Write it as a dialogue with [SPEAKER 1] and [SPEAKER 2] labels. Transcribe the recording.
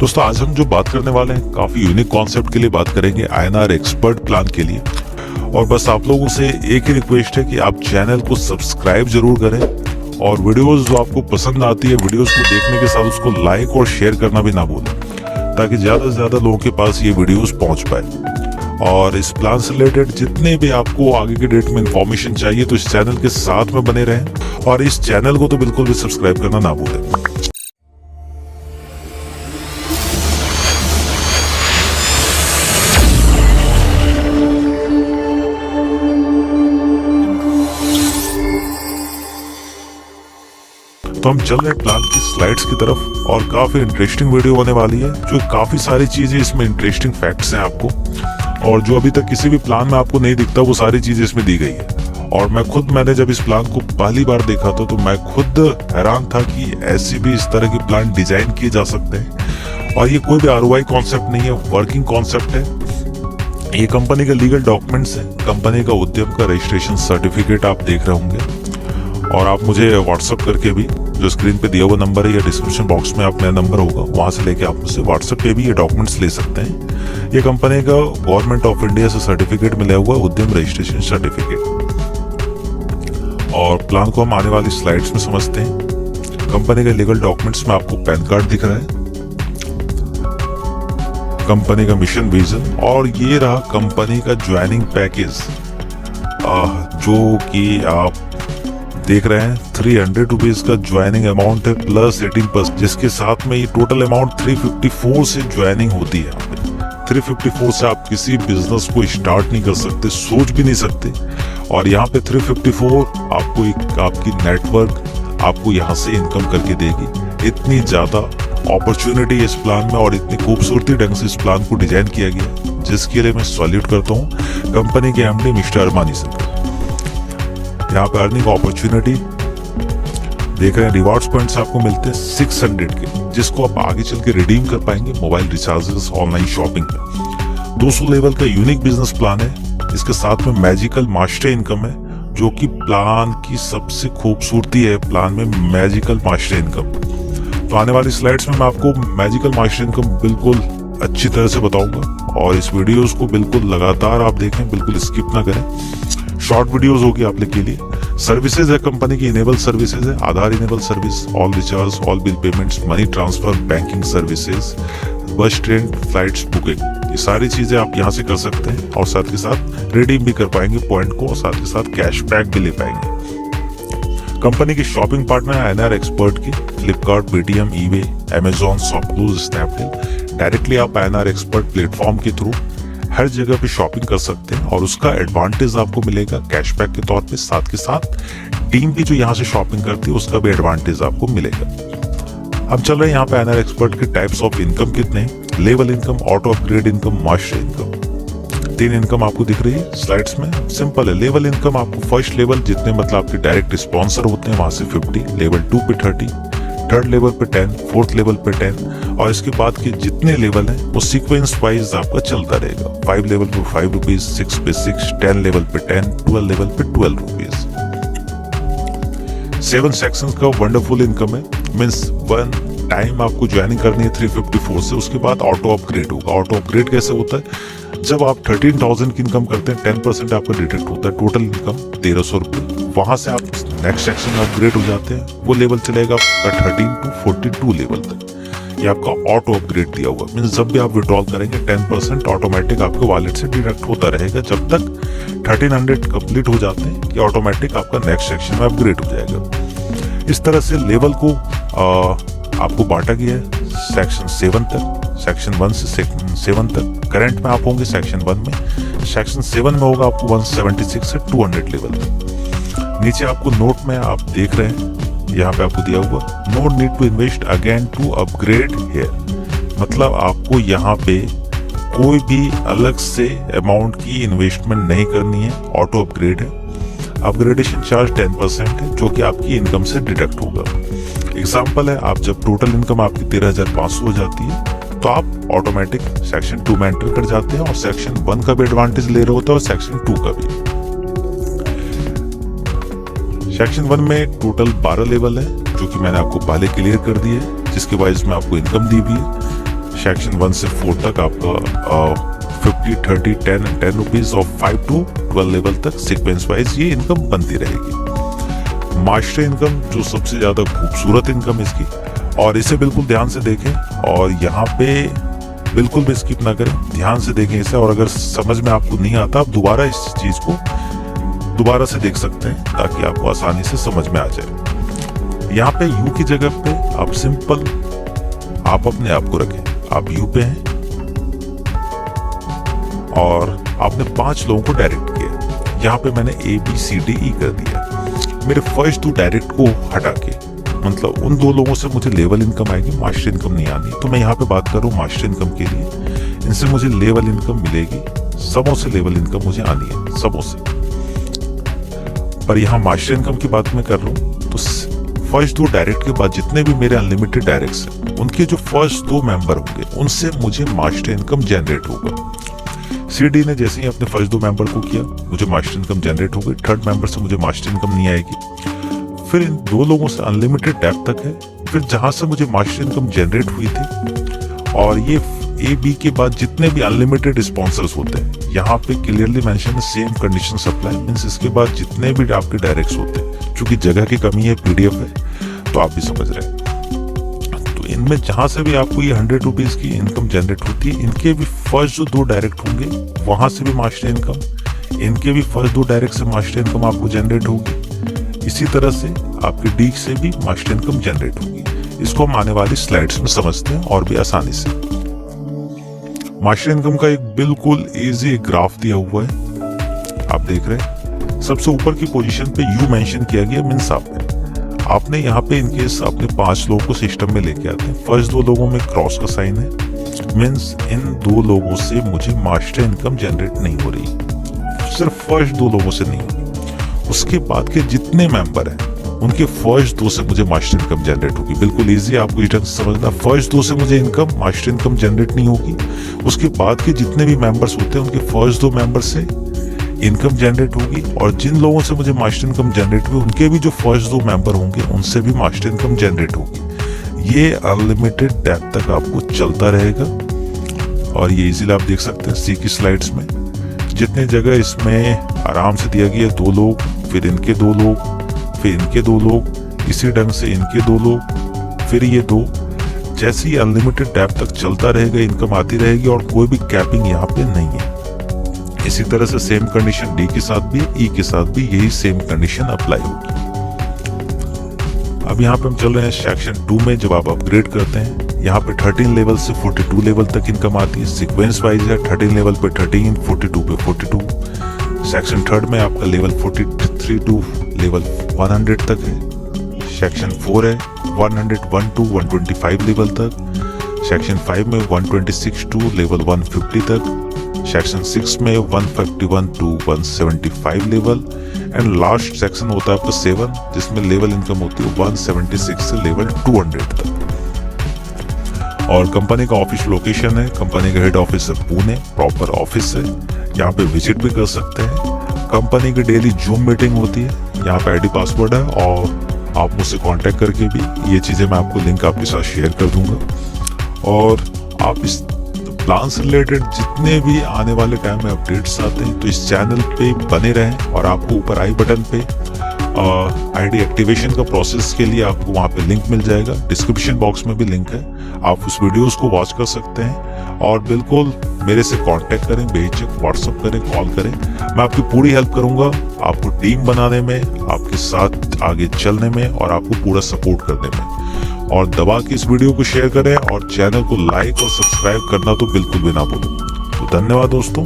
[SPEAKER 1] दोस्तों आज हम जो बात करने वाले हैं काफी यूनिक कॉन्सेप्ट के लिए बात करेंगे, INR एक्सपर्ट प्लान के लिए। और बस आप लोगों से एक ही रिक्वेस्ट है कि आप चैनल को सब्सक्राइब जरूर करें और वीडियोस जो आपको पसंद आती है वीडियोस को देखने के साथ उसको लाइक और शेयर करना भी ना भूलें, ताकि ज्यादा से ज्यादा लोगों के पास ये वीडियोस पहुंच पाए। और इस प्लान से रिलेटेड जितने भी आपको आगे के डेट में इंफॉर्मेशन चाहिए तो इस चैनल के साथ में बने रहें और इस चैनल को तो बिल्कुल भी सब्सक्राइब करना ना भूलें। तो हम चल रहे हैं प्लान की स्लाइड्स की तरफ और काफी इंटरेस्टिंग वीडियो होने वाली है, जो काफी सारी चीजें इसमें इंटरेस्टिंग फैक्ट्स हैं आपको, और जो अभी तक किसी भी प्लान में आपको नहीं दिखता वो सारी चीजें इसमें दी गई है। और मैंने जब इस प्लान को पहली बार देखा था तो मैं खुद हैरान था कि ऐसे भी इस तरह के प्लान डिजाइन किए जा सकते हैं। और ये कोई भी ROI कॉन्सेप्ट नहीं है, वर्किंग कॉन्सेप्ट है। ये कंपनी का लीगल डॉक्यूमेंट्स है, कंपनी का उद्यम का रजिस्ट्रेशन सर्टिफिकेट आप देख रहे होंगे। और आप मुझे व्हाट्सएप करके भी, जो स्क्रीन पे दिया हुआ नंबर है या डिस्क्रिप्शन बॉक्स में आप मेरा नंबर होगा, वहां से लेके आप मुझसे व्हाट्सएप पे भी ये डॉक्यूमेंट्स ले सकते हैं। ये कंपनी का गवर्नमेंट ऑफ इंडिया से सर्टिफिकेट मिला हुआ उद्यम रजिस्ट्रेशन सर्टिफिकेट। और प्लान को हम आने वाली स्लाइड्स में समझते हैं। कंपनी के लीगल डॉक्यूमेंट्स में आपको पैन कार्ड दिख रहा है, कंपनी का मिशन विजन, और ये रहा कंपनी का ज्वाइनिंग पैकेज, जो कि आप देख रहे हैं 300 रुपीज का ज्वाइनिंग अमाउंट है प्लस 18%, जिसके साथ में ये टोटल अमाउंट 354 से ज्वाइनिंग होती है। 354 से आप किसी बिजनेस को स्टार्ट नहीं कर सकते, सोच भी नहीं सकते। और यहाँ पे 354 आपको एक आपकी नेटवर्क आपको यहाँ से इनकम करके देगी। इतनी ज्यादा अपॉर्चुनिटी इस प्लान में और इतनी खूबसूरती ढंग से इस प्लान को डिजाइन किया गया, जिसके लिए मैं सैल्यूट करता हूँ कंपनी के MD मिस्टर अरमानी सर। यहाँ पे अर्निंग अपॉर्चुनिटी देख रहे हैं, रिवार्ड्स पॉइंट्स आपको मिलते हैं 600 के, जिसको आप आगे चल के रिडीम कर पाएंगे मोबाइल रिचार्जेस, ऑनलाइन शॉपिंग में। 200 लेवल का यूनिक बिजनेस प्लान है। इसके साथ में मैजिकल मास्टर इनकम है, जो कि प्लान की सबसे खूबसूरती है। प्लान में मैजिकल मास्टर इनकम, तो आने वाली स्लाइड्स में मैं आपको मैजिकल मास्टर इनकम बिल्कुल अच्छी तरह से बताऊंगा। और इस वीडियोस को बिल्कुल लगातार आप देखें, बिल्कुल स्किप ना करें। शॉर्ट वीडियोस होगी आप लोग के लिए। सर्विसेज है कंपनी की, इनेबल सर्विसेज है, Aadhaar enable service, all recharge, all bill payments, money transfer, banking services, bus, train, flights booking, ये सारी चीजें आप यहाँ से कर सकते हैं। और साथ के साथ रिडीम भी कर पाएंगे पॉइंट को, और साथ के साथ कैशबैक भी ले पाएंगे। कंपनी की शॉपिंग पार्टनर है INR एक्सपर्ट की, Flipkart, Paytm, eBay, Amazon, ShopClues, Snapdeal. Directly आप INR एक्सपर्ट प्लेटफॉर्म के थ्रू हर जगह पे शॉपिंग कर सकते हैं और उसका एडवांटेज आपको मिलेगा कैशबैक के तौर पे। साथ के साथ टीम भी जो यहाँ से शॉपिंग करती है उसका भी एडवांटेज आपको मिलेगा। अब चल रहे हैं यहाँ पे INR एक्सपर्ट के टाइप्स ऑफ इनकम कितने हैं। Level income, auto upgrade income, master income. 3 income आपको दिख रही है स्लाइड्स में। सिंपल है, लेवल इनकम आपको फर्स्ट लेवल जितने मतलब आपके डायरेक्ट स्पॉन्सर होते हैं वहां से 50, लेवल 2 पे 30, थर्ड लेवल पे 10, फोर्थ लेवल पे 10, और इसके बाद के जितने लेवल हैं वो सीक्वेंस वाइज आपका चलता रहेगा। 5 लेवल पे 5 रुपीज, 6 पे 6, 10 लेवल पे 10, 12 लेवल पे 12 रुपीज। 7 सेक्शंस का वंडरफुल इनकम है। मीन्स 1 टाइम आपको ज्वाइनिंग करनी है 354 से, उसके बाद ऑटो अपग्रेड होगा। ऑटो अपग्रेड कैसे होता है, जब आप 13,000 की इनकम करते हैं 10% आपका डिडक्ट होता है, टोटल इनकम 1300 रुपये। वहां से आप नेक्स्ट सेक्शन में अपग्रेड हो जाते हैं, वो लेवल चलेगा आपका 13 to 42 लेवल तक। ये आपका ऑटो अपग्रेड दिया हुआ, मीन्स जब भी आप विड्रॉल करेंगे 10% ऑटोमेटिक आपके वॉलेट से डिडक्ट होता रहेगा, जब तक 1300 कंप्लीट हो जाते हैं कि ऑटोमेटिक आपका नेक्स्ट सेक्शन में अपग्रेड हो जाएगा। इस तरह से लेवल को आपको बांटा गया है सेक्शन 7 तक, सेक्शन 1 से सेक्शन 7 तक। करंट में आप होंगे सेक्शन 1 में, सेक्शन 7 में होगा आपको 176 से 200 लेवल तक। नीचे आपको नोट में आप देख रहे हैं, यहाँ पे आपको दिया हुआ no need to invest again to upgrade here, मतलब आपको यहाँ पे कोई भी अलग से अमाउंट की इन्वेस्टमेंट नहीं करनी है। ऑटो अपग्रेड है। अपग्रेडेशन चार्ज 10% है, जो कि आपकी इनकम से डिडक्ट होगा। एग्जाम्पल है, आप जब टोटल इनकम आपकी 13,500 हो जाती है तो आप ऑटोमेटिक सेक्शन 2 में एंटर कर जाते हैं और सेक्शन 1 का भी एडवांटेज ले रहे होते हैं और सेक्शन 2 का भी। सेक्शन 1 में टोटल 12 लेवल है, जो कि मैंने आपको पहले क्लियर कर दिए, जिसके वाइज में आपको इनकम दी हुई है। सेक्शन 1 से 4 तक आपका 50, 30, 10 and 10 रुपीज और 5 to 12 लेवल तक सीक्वेंस वाइज ये इनकम बनती रहेगी। मास्टर इनकम जो सबसे ज्यादा खूबसूरत इनकम इसकी, और इसे बिल्कुल ध्यान से देखें और यहाँ पे बिल्कुल भी स्किप ना करें, ध्यान से देखें इसे। और अगर समझ में आपको नहीं आता आप दोबारा इस चीज को दोबारा से देख सकते हैं ताकि आपको आसानी से समझ में आ जाए। यहाँ पे यू की जगह पे आप सिंपल आप अपने आप को रखें, आप यू पे हैं और आपने 5 लोगों को डायरेक्ट किया। यहाँ पे मैंने ABCDE कर दिया। मेरे फर्स्ट 2 डायरेक्ट को हटा के, मतलब उन 2 लोगों से मुझे लेवल इनकम आएगी, मास्टर इनकम नहीं आनी। तो मैं यहाँ पे बात कर रहा हूँ मास्टर इनकम के लिए, इनसे मुझे लेवल इनकम मिलेगी, सबों से लेवल इनकम मुझे आनी है, सबों से। पर यहाँ मास्टर इनकम की बात मैं कर रहा हूँ तो फर्स्ट 2 डायरेक्ट के बाद जितने भी मेरे अनलिमिटेड डायरेक्ट्स हैं उनके जो फर्स्ट 2 मेंबर होंगे उनसे मुझे मास्टर इनकम जनरेट होगा। CD ने जैसे ही अपने फर्स्ट 2 मेंबर को किया मुझे मास्टर इनकम जनरेट हो गई, थर्ड मेंबर से मुझे मास्टर इनकम नहीं आएगी। फिर इन 2 लोगों से अनलिमिटेड डेप्थ तक है, फिर जहां से मुझे मास्टर इनकम जनरेट हुई थी। और ये AB के बाद जितने भी अनलिमिटेड स्पॉन्सर्स होते हैं यहाँ पे क्लियरली मेंशन है सेम कंडीशन अप्लाई, मींस इसके बाद जितने भी आपके डायरेक्ट्स होते हैं, क्योंकि जगह की कमी है, PDF है तो आप भी समझ रहे हैं। तो इनमें जहां से भी आपको ये 100 रुपीज की इनकम जनरेट होती है, इनके भी फर्स्ट जो 2 डायरेक्ट होंगे वहां से भी मास्टर इनकम, इनके भी फर्स्ट 2 डायरेक्ट से मास्टर इनकम आपको जनरेट होगी। इसी तरह से आपके डी से भी मास्टर इनकम जनरेट होगी। इसको हम आने वाली स्लाइड्स में समझते हैं और भी आसानी से। मास्टर इनकम का एक बिल्कुल इजी ग्राफ दिया हुआ है, आप देख रहे हैं। सबसे ऊपर की पोजीशन पे यू मेंशन किया गया, मींस आपने यहाँ पे इनकेस अपने 5 लोगों को सिस्टम में लेके आते हैं, फर्स्ट 2 लोगों में क्रॉस का साइन है, मींस इन 2 लोगों से मुझे मास्टर इनकम जनरेट नहीं हो रही, सिर्फ फर्स्ट 2 लोगों से नहीं हो। उसके बाद के जितने मेंबर हैं उनके फर्स्ट 2 से मुझे मास्टर इनकम जनरेट होगी। बिल्कुल इजी, आपको इस ढंग से समझना। फर्स्ट 2 से मुझे इनकम मास्टर इनकम जनरेट नहीं होगी, उसके बाद के जितने भी मेंबर्स होते हैं उनके फर्स्ट 2 मेंबर से इनकम जनरेट होगी। और जिन लोगों से मुझे मास्टर इनकम जनरेट हुई उनके भी जो फर्स्ट 2 मेंबर होंगे उनसे भी मास्टर इनकम जनरेट होगी। ये अनलिमिटेड डेप्थ तक आपको चलता रहेगा और ये इजीली आप देख सकते हैं सी की स्लाइड्स में। जितने जगह इसमें आराम से दिया गया 2 लोग, फिर इनके 2 लोग, फिर इनके 2 लोग, इसी ढंग से इनके 2 लोग, फिर ये 2, जैसे ही अनलिमिटेड डेप्थ तक चलता रहेगा इनकम आती रहेगी और कोई भी कैपिंग यहाँ पे नहीं है। इसी तरह से सेम कंडीशन डी के साथ भी, ई के साथ भी यही सेम कंडीशन अप्लाई होगी। अब यहाँ पे हम चल रहे हैं सेक्शन 2 में। जब आप अपग्रेड करते हैं यहाँ पे 13 लेवल से 42 लेवल तक इनकम आती है, सीक्वेंस वाइज है। 13 लेवल पे 13, 42 पे 42। सेक्शन 3 में आपका लेवल 43 टू लेवल 100 तक है। सेक्शन 4 है 101 टू 125 लेवल तक। सेक्शन 5 में 126 टू लेवल 150 तक। सेक्शन 6 में 151 to 175 level. And last section होता है आपका 7 जिसमें लेवल इनकम होती है 176 से लेवल 200 तक। और कंपनी का ऑफिस लोकेशन है, कंपनी का हेड ऑफिस है पुणे, प्रॉपर ऑफिस है, यहाँ पे विजिट भी कर सकते हैं। कंपनी की डेली जूम मीटिंग होती है, यहाँ पे ID पासवर्ड है और आप मुझसे कांटेक्ट करके भी ये चीज़ें मैं आपको लिंक आपके साथ शेयर कर दूंगा। और आप इस प्लान से रिलेटेड जितने भी आने वाले टाइम में अपडेट्स आते हैं तो इस चैनल पे बने रहें। और आपको ऊपर आई बटन पे ID एक्टिवेशन का प्रोसेस के लिए आपको वहाँ पे लिंक मिल जाएगा, डिस्क्रिप्शन बॉक्स में भी लिंक है, आप उस वीडियोस को वॉच कर सकते हैं। और बिल्कुल मेरे से कांटेक्ट करें, बेझिझक व्हाट्सएप करें, कॉल करें, मैं आपकी पूरी हेल्प करूंगा आपको टीम बनाने में, आपके साथ आगे चलने में और आपको पूरा सपोर्ट करने में। और दबा के इस वीडियो को शेयर करें और चैनल को लाइक और सब्सक्राइब करना तो बिल्कुल भी ना भूलें। तो धन्यवाद दोस्तों।